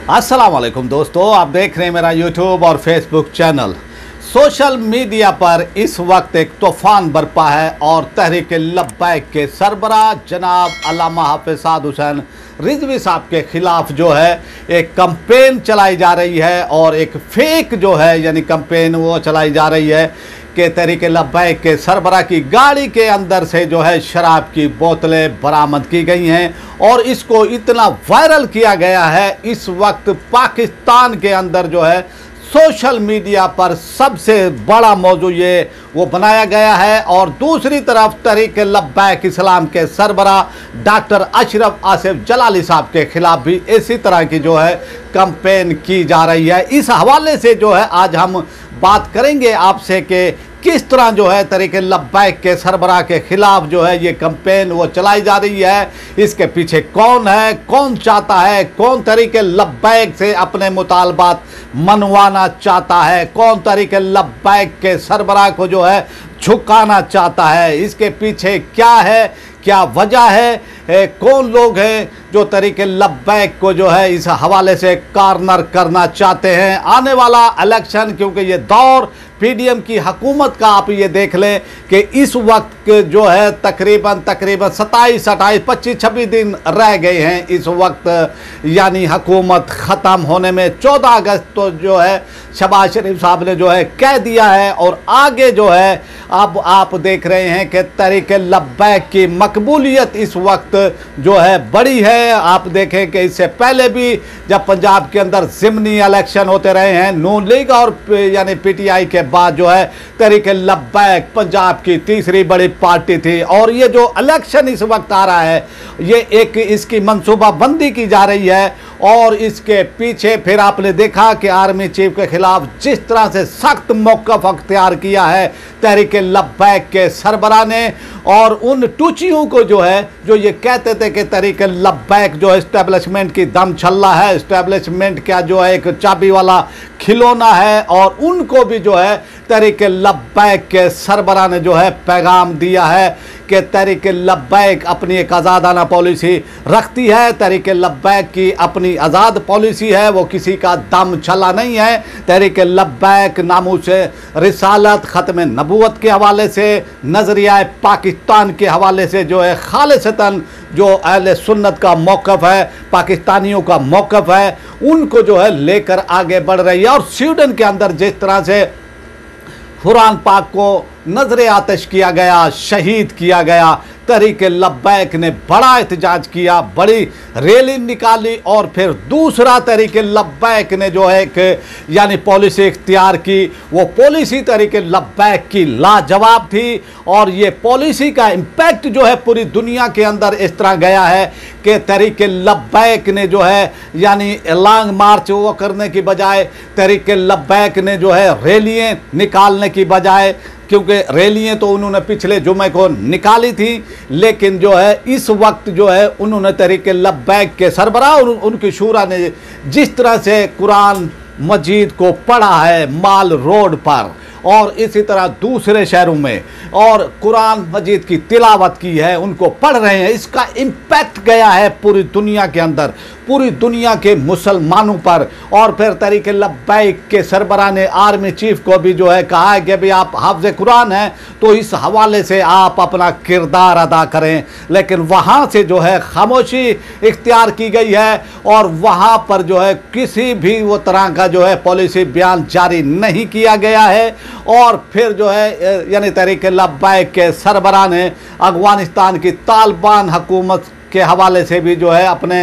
अस्सलाम वालेकुम दोस्तों, आप देख रहे हैं मेरा यूट्यूब और फेसबुक चैनल। सोशल मीडिया पर इस वक्त एक तूफान बरपा है और तहरीक लब्बैक के सरबराह जनाब अल्लामा हाफिज साद हुसैन रिजवी साहब के ख़िलाफ़ जो है एक कंपेन चलाई जा रही है और एक फेक जो है यानी कंपेन वो चलाई जा रही है कि तहरीक लब्बैक के सरबराह की गाड़ी के अंदर से जो है शराब की बोतलें बरामद की गई हैं और इसको इतना वायरल किया गया है। इस वक्त पाकिस्तान के अंदर जो है सोशल मीडिया पर सबसे बड़ा मौजू ये वो बनाया गया है। और दूसरी तरफ तहरीक लब्बैक इस्लाम के सरबराह डॉक्टर अशरफ आसिफ जलाली साहब के ख़िलाफ़ भी इसी तरह की जो है कंपेन की जा रही है। इस हवाले से जो है आज हम बात करेंगे आपसे कि किस तरह जो है तहरीक लब्बैक के सरबराह के ख़िलाफ़ जो है ये कंपेन वो चलाई जा रही है, इसके पीछे कौन है, कौन चाहता है, कौन तहरीक लब्बैक से अपने मुतालबात मनवाना चाहता है, कौन तहरीक लब्बैक के सरबराह को जो है झुकाना चाहता है, इसके पीछे क्या है, क्या वजह है, कौन लोग हैं जो तहरीक लब्बैक को जो है इस हवाले से कॉर्नर करना चाहते हैं। आने वाला इलेक्शन, क्योंकि ये दौर पीडीएम की हुकूमत का आप ये देख लें कि इस वक्त जो है तकरीबन 27, 28, 25, 26 दिन रह गए हैं इस वक्त, यानी हुकूमत ख़त्म होने में। 14 अगस्त तो जो है शहबाज शरीफ साहब ने जो है कह दिया है और आगे जो है अब आप देख रहे हैं कि तहरीक लब्बैक की मकबूलियत इस वक्त जो है बड़ी है। आप देखें कि इससे पहले भी जब पंजाब के अंदर ज़िमनी इलेक्शन होते रहे हैं नून लीग और यानी पीटीआई के बाद जो है तहरीक लब्बैक पंजाब की तीसरी बड़ी पार्टी थी। और ये जो इलेक्शन इस वक्त आ रहा है ये एक इसकी मंसूबाबंदी की जा रही है और इसके पीछे फिर आपने देखा कि आर्मी चीफ के खिलाफ जिस तरह से सख्त मौक़िफ़ अख्तियार किया है तहरीक लब्बैक के सरबराह ने। और उन टूचियों को जो है जो ये कहते थे कि तहरीक लब्बैक जो इस्टेब्लिशमेंट की दम छल्ला है, इस्टेब्लिशमेंट का जो है एक चाबी वाला खिलौना है, और उनको भी जो है तहरीक लब्बैक के सरबराह ने जो है पैगाम दिया है कि तहरीक लब्बैक अपनी एक आज़ादाना पॉलिसी रखती है, तहरीक लब्बैक की अपनी आज़ाद पॉलिसी है, वो किसी का दम छला नहीं है। तहरीक लब्बैक नामूस रिसालत, ख़त्म नबूवत के हवाले से, नज़रिया पाकिस्तान के हवाले से जो है खालिसतन जो अहले सुन्नत का मौक़िफ़ है, पाकिस्तानियों का मौक़िफ़ है, उनको जो है लेकर आगे बढ़ रही है। और स्वीडन के अंदर जिस तरह से कुरान पाक को नजर आतिश किया गया, शहीद किया गया, तहरीक लब्बैक ने बड़ा एहतजाज किया, बड़ी रैली निकाली और फिर दूसरा तहरीक लब्बैक ने जो है एक यानी पॉलिसी इख्तियार की, वो पॉलिसी तहरीक लब्बैक की लाजवाब थी। और ये पॉलिसी का इम्पैक्ट जो है पूरी दुनिया के अंदर इस तरह गया है कि तहरीक लब्बैक ने जो है यानी लॉन्ग मार्च वो करने की बजाय तहरीक लब्बैक ने जो है रैलियाँ निकालने की बजाय, क्योंकि रैलियाँ तो उन्होंने पिछले जुमे को निकाली थी, लेकिन जो है इस वक्त जो है उन्होंने तहरीक लब्बैक के सरबराह और उनकी शूरा ने जिस तरह से कुरान मजीद को पढ़ा है माल रोड पर और इसी तरह दूसरे शहरों में और कुरान मजीद की तिलावत की है, उनको पढ़ रहे हैं, इसका इम्पैक्ट गया है पूरी दुनिया के अंदर, पूरी दुनिया के मुसलमानों पर। और फिर तहरीक लब्बैक के सरबराह ने आर्मी चीफ को भी जो है कहा है कि भाई आप हाफ़िज़ कुरान हैं तो इस हवाले से आप अपना किरदार अदा करें, लेकिन वहाँ से जो है खामोशी इख्तियार की गई है और वहाँ पर जो है किसी भी वो तरह का जो है पॉलिसी बयान जारी नहीं किया गया है। और फिर जो है यानी तहरीक लब्बैक के सरबराह ने अफ़गानिस्तान की तालिबान हुकूमत के हवाले से भी जो है अपने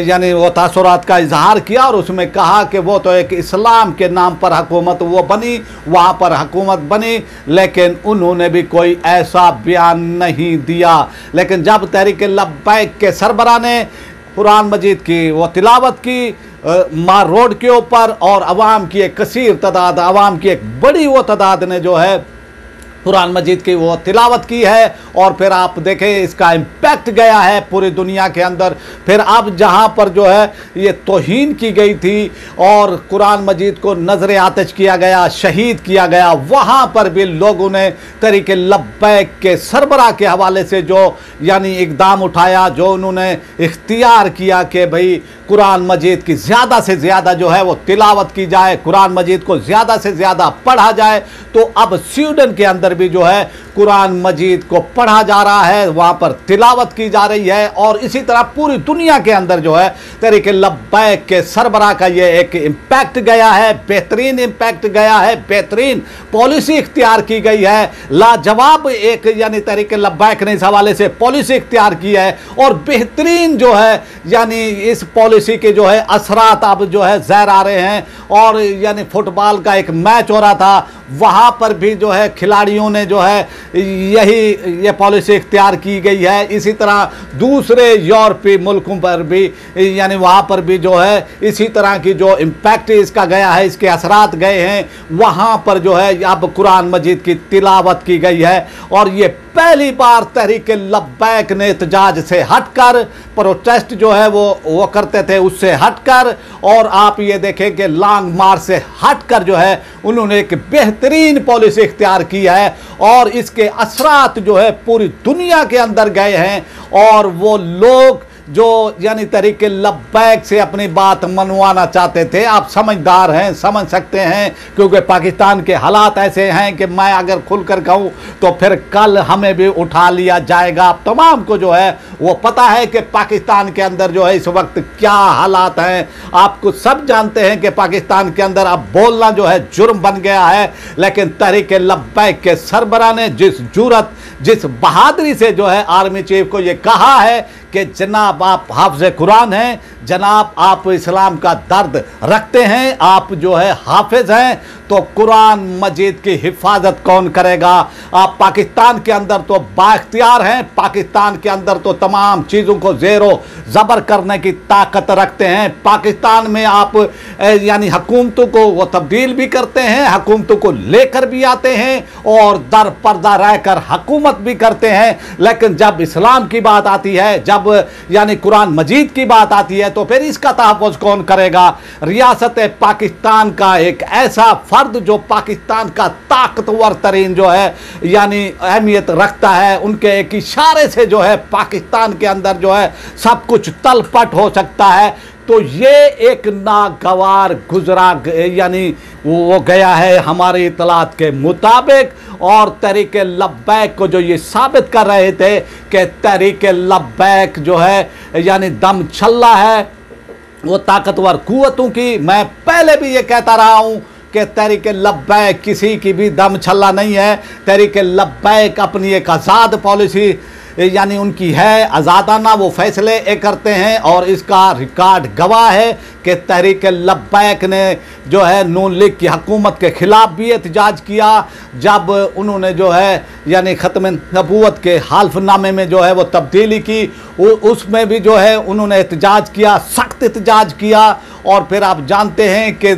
यानी वो तासुरात का इजहार किया और उसमें कहा कि वो तो एक इस्लाम के नाम पर हुकूमत वो बनी, वहाँ पर हुकूमत बनी, लेकिन उन्होंने भी कोई ऐसा बयान नहीं दिया। लेकिन जब तहरीक लब्बैक के सरबराह ने कुरान मजीद की वो तिलावत की मार रोड के ऊपर और अवाम की एक कसीर तादाद, अवाम की एक बड़ी वो तादाद ने जो है कुरान मजीद की वो तिलावत की है और फिर आप देखें इसका इम्पैक्ट गया है पूरी दुनिया के अंदर। फिर अब जहाँ पर जो है ये तौहीन की गई थी और कुरान मजीद को नजर आतिश किया गया, शहीद किया गया, वहाँ पर भी लोगों ने तहरीक लब्बैक के सरबराह के हवाले से जो यानी इकदाम उठाया, जो उन्होंने इख्तियार किया कि भाई कुरान मजीद की ज़्यादा से ज़्यादा जो है वो तिलावत की जाए, कुरान मजीद को ज़्यादा से ज़्यादा पढ़ा जाए। तो अब स्वीडन के अंदर भी जो है कुरान मजीद को पढ़ा जा रहा है, वहाँ पर तिलावत की जा रही है और इसी तरह पूरी दुनिया के अंदर जो है तहरीक लब्बैक के सरबराह का ये एक इम्पैक्ट गया है, बेहतरीन इम्पैक्ट गया है, बेहतरीन पॉलिसी इख्तियार की गई है, लाजवाब एक यानी तहरीक लब्बैक ने इस हवाले से पॉलिसी इख्तियार की है और बेहतरीन जो है यानी इस पॉलिसी के जो है असरात अब जो है ज़ाहिर आ रहे हैं। और यानी फुटबॉल का एक मैच हो रहा था, वहाँ पर भी जो है खिलाड़ियों ने जो है ये पॉलिसी इख्तियार की गई है। इसी तरह दूसरे यूरोपीय मुल्कों पर भी यानी वहाँ पर भी जो है इसी तरह की जो इम्पैक्ट इसका गया है, इसके असरात गए हैं, वहाँ पर जो है अब कुरान मजीद की तिलावत की गई है। और ये पहली बार तहरीक लब्बैक ने एहतजाज से हटकर प्रोटेस्ट जो है वो करते थे, उससे हटकर और आप ये देखें कि लॉन्ग मार्च से हटकर जो है उन्होंने एक बेहतरीन पॉलिसी इख्तियार की है और इसके असरात जो है पूरी दुनिया के अंदर गए हैं। और वो लोग जो यानी तहरीक लब्बैक से अपनी बात मनवाना चाहते थे, आप समझदार हैं, समझ सकते हैं, क्योंकि पाकिस्तान के हालात ऐसे हैं कि मैं अगर खुलकर कहूँ तो फिर कल हमें भी उठा लिया जाएगा। आप तमाम को जो है वो पता है कि पाकिस्तान के अंदर जो है इस वक्त क्या हालात हैं। आपको सब जानते हैं कि पाकिस्तान के अंदर अब बोलना जो है जुर्म बन गया है। लेकिन तहरीक लब्बैक के सरबराह ने जिस जुरत, जिस बहादुरी से जो है आर्मी चीफ को ये कहा है कि जनाब आप हाफ़िज़ कुरान हैं, जनाब आप इस्लाम का दर्द रखते हैं, आप जो है हाफिज हैं, तो कुरान मजीद की हिफाजत कौन करेगा। आप पाकिस्तान के अंदर तो बाख्तियार हैं, पाकिस्तान के अंदर तो तमाम चीज़ों को ज़ेरो ज़बर करने की ताकत रखते हैं। पाकिस्तान में आप यानी हुकूमतों को वो तब्दील भी करते हैं, हुकूमतों को लेकर भी आते हैं और दर पर्दा रहकर हुकूमत भी करते हैं। लेकिन जब इस्लाम की बात आती है, जब यानी कुरान मजीद की बात आती है, तो फिर इसका तहफ़्फ़ुज़ कौन करेगा। रियासत पाकिस्तान का एक ऐसा फर्द जो पाकिस्तान का ताकतवर तरीन जो है यानी अहमियत रखता है, उनके एक इशारे से जो है पाकिस्तान के अंदर जो है सब कुछ तलपट हो सकता है। तो ये एक नागवार गुजरा यानी वो गया है हमारी इतलात के मुताबिक। और तहरीक लब्बैक को जो ये साबित कर रहे थे कि तहरीक लब्बैक जो है यानी दम छल्ला है वो ताकतवर कुव्वतों की। मैं पहले भी ये कहता रहा हूँ कि तहरीक लब्बैक किसी की भी दम छल्ला नहीं है। तहरीक लब्बैक अपनी एक आज़ाद पॉलिसी यानी उनकी है, आज़ादाना वो फैसले करते हैं और इसका रिकॉर्ड गवाह है कि तहरीक लब्बैक ने जो है नून लीग की हुकूमत के ख़िलाफ़ भी एहतजाज किया। जब उन्होंने जो है यानी ख़त्म नबूवत के हालफनामे में जो है वो तब्दीली की, उसमें भी जो है उन्होंने एहतजाज किया, सख्त एहतजाज किया। और फिर आप जानते हैं कि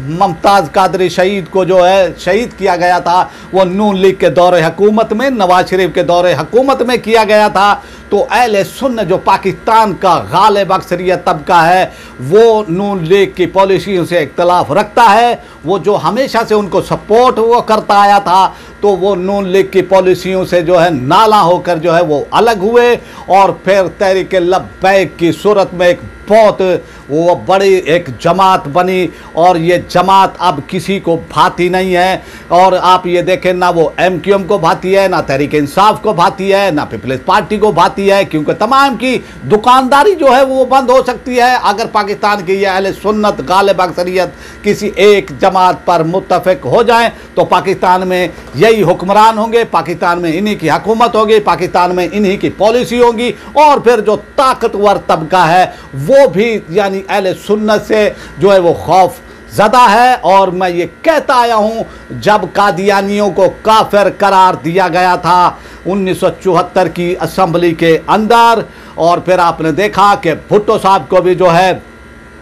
मुमताज़ कादरी शहीद को जो है शहीद किया गया था, वो नून लीग के दौरे हुकूमत में, नवाज शरीफ के दौरे हुकूमत में किया गया था। तो अहले सुन्नत जो पाकिस्तान का गालिब अक्सरियत तबका है, वो नून लीग की पॉलिसियों से इख्तलाफ रखता है। वो जो हमेशा से उनको सपोर्ट वो करता आया था, तो वो नून लीग की पॉलिसियों से जो है नाला होकर जो है वो अलग हुए और फिर तहरीक लब्बैक की सूरत में एक बहुत वो बड़ी एक जमात बनी। और ये जमात अब किसी को भाती नहीं है। और आप ये देखें, ना वो MQM को भाती है, ना तहरीक इंसाफ को भाती है, ना पीपल्स पार्टी को भाती है, क्योंकि तमाम की दुकानदारी जो है वो बंद हो सकती है अगर पाकिस्तान की ये अहले सुन्नत गालिब अक्सरियत किसी एक जमात पर मुत्तफिक हो जाए। तो पाकिस्तान में यही हुक्मरान होंगे, पाकिस्तान में इन्हीं की हुकूमत होगी, पाकिस्तान में इन्हीं की पॉलिसी होगी। और फिर जो ताकतवर तबका है वो भी यानी अहले सुन्नत से जो है वो खौफ ज़दा है। और मैं ये कहता आया हूँ, जब कादियानियों को काफिर करार दिया गया था 1974 की असम्बली के अंदर, और फिर आपने देखा कि भुट्टो साहब को भी जो है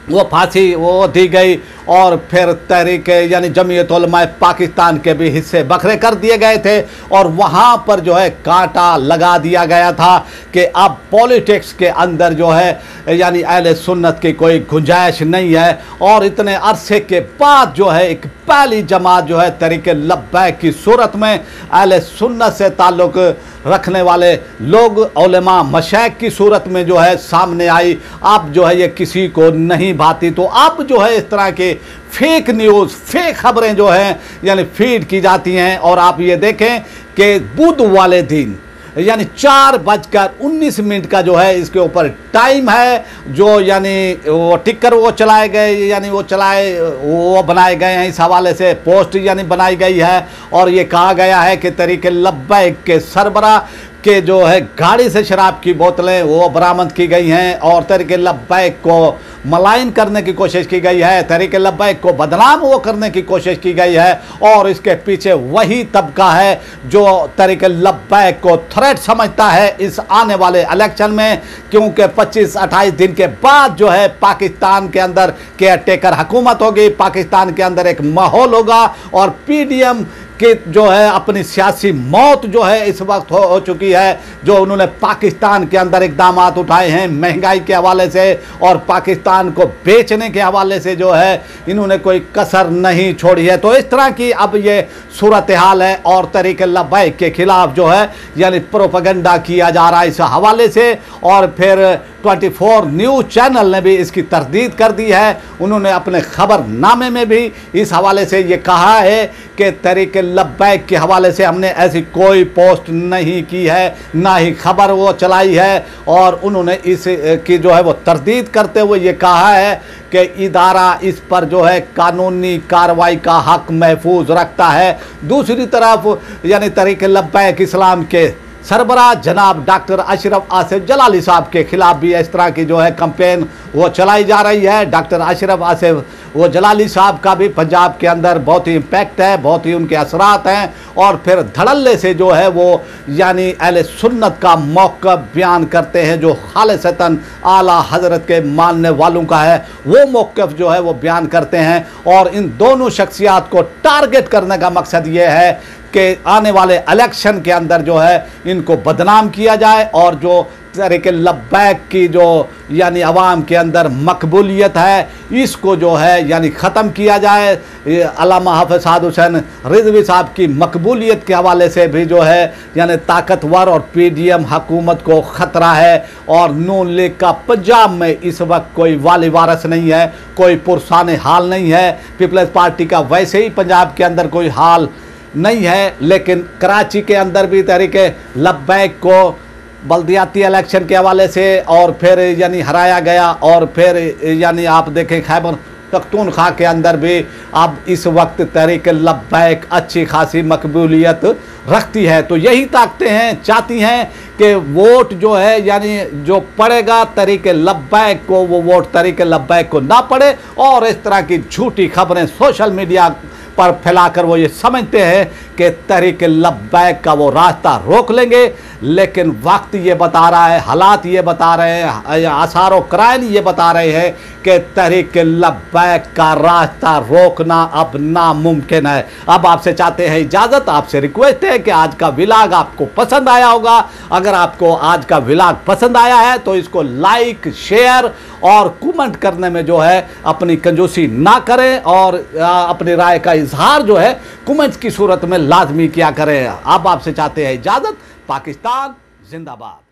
वो फांसी वो दी गई, और फिर तहरीक यानी जमीयत उलमा पाकिस्तान के भी हिस्से बखरे कर दिए गए थे और वहाँ पर जो है कांटा लगा दिया गया था कि अब पॉलिटिक्स के अंदर जो है यानी अहले सुन्नत की कोई गुंजाइश नहीं है। और इतने अरसे के बाद जो है एक पहली जमात जो है तहरीक लब्बैक की सूरत में अहले सुन्नत से ताल्लुक़ रखने वाले लोग उलमा मशाइख की सूरत में जो है सामने आई। अब जो है ये किसी को नहीं भाती, तो अब जो है इस तरह के फेक न्यूज़, फेक खबरें जो हैं यानी फीड की जाती हैं। और आप ये देखें कि बुध वाले दिन यानी 4:19 का जो है इसके ऊपर टाइम है, जो यानी वो टिकर वो चलाए गए यानी वो बनाए गए हैं, इस हवाले से पोस्ट यानी बनाई गई है। और ये कहा गया है कि तहरीक लब्बैक के सरबरा के जो है गाड़ी से शराब की बोतलें वो बरामद की गई हैं और तहरीक लब्बैक को मलाइन करने की कोशिश की गई है, तहरीक लब्बैक को बदनाम वो करने की कोशिश की गई है। और इसके पीछे वही तबका है जो तहरीक लब्बैक को थ्रेट समझता है इस आने वाले इलेक्शन में, क्योंकि 25-28 दिन के बाद जो है पाकिस्तान के अंदर केयर टेकर हुकूमत होगी, पाकिस्तान के अंदर एक माहौल होगा और पीडीएम कि जो है अपनी सियासी मौत जो है इस वक्त हो चुकी है। जो उन्होंने पाकिस्तान के अंदर इकदाम उठाए हैं महंगाई के हवाले से और पाकिस्तान को बेचने के हवाले से जो है इन्होंने कोई कसर नहीं छोड़ी है। तो इस तरह की अब ये सूरत हाल है और तहरीक लब्बैक के खिलाफ जो है यानी प्रोपेगेंडा किया जा रहा है इस हवाले से। और फिर 24 न्यूज़ चैनल ने भी इसकी तरदीद कर दी है। उन्होंने अपने खबरनामे में भी इस हवाले से ये कहा है कि तहरीक लब्बैक के हवाले से हमने ऐसी कोई पोस्ट नहीं की है, ना ही खबर वो चलाई है। और उन्होंने इस की जो है वो तरदीद करते हुए ये कहा है कि इदारा इस पर जो है कानूनी कार्रवाई का हक महफूज रखता है। दूसरी तरफ यानी तहरीक लब्बैक इस्लाम के सरबराह जनाब डॉक्टर अशरफ आसिफ जलाली साहब के खिलाफ भी इस तरह की जो है कैंपेन वो चलाई जा रही है। डॉक्टर अशरफ आसिफ वो जलाली साहब का भी पंजाब के अंदर बहुत ही इम्पैक्ट है, बहुत ही उनके असरात हैं। और फिर धड़ल्ले से जो है वो यानी अहले सुन्नत का मौक़िफ़ बयान करते हैं, जो खालिसतन आला हज़रत के मानने वालों का है वो मौक़िफ़ जो है वो बयान करते हैं। और इन दोनों शख्सियात को टारगेट करने का मकसद ये है कि आने वाले इलेक्शन के अंदर जो है इनको बदनाम किया जाए और जो तहरीक लब्बैक की जो यानी अवाम के अंदर मकबूलियत है इसको जो है यानी ख़त्म किया जाए। अल्लामा हाफ़िज़ साद हुसैन रिज़वी साहब की मकबूलियत के हवाले से भी जो है यानी ताकतवर और पीडीएम हुकूमत को ख़तरा है। और नून लीग का पंजाब में इस वक्त कोई वाली वारस नहीं है, कोई पुरसाने हाल नहीं है। पीपल्स पार्टी का वैसे ही पंजाब के अंदर कोई हाल नहीं है, लेकिन कराची के अंदर भी तहरीक लब्बैक को बल्दियाती इलेक्शन के हवाले से और फिर यानी हराया गया। और फिर यानी आप देखें खैबर पख्तूनख्वा के अंदर भी अब इस वक्त तहरीक लब्बैक अच्छी खासी मकबूलियत रखती है। तो यही ताकतें हैं, चाहती हैं कि वोट जो है यानी जो पड़ेगा तहरीक लब्बैक को, वो वोट तहरीक लब्बैक को ना पड़े। और इस तरह की झूठी खबरें सोशल मीडिया पर फैलाकर वो ये समझते हैं कि तहरीक लब्बैक का वो रास्ता रोक लेंगे। लेकिन वक्त ये बता रहा है, हालात ये बता रहे हैं, आसार व कराइन ये बता रहे हैं कि तहरीक लब्बैक का रास्ता रोकना अब नामुमकिन है। अब आपसे चाहते हैं इजाज़त, आपसे रिक्वेस्ट है कि आज का व्लॉग आपको पसंद आया होगा। अगर आपको आज का व्लॉग पसंद आया है तो इसको लाइक, शेयर और कमेंट करने में जो है अपनी कंजूसी ना करें और अपनी राय का इजहार जो है कमेंट्स की सूरत में लाजमी किया करें। अब आपसे चाहते हैं इजाज़त। पाकिस्तान जिंदाबाद।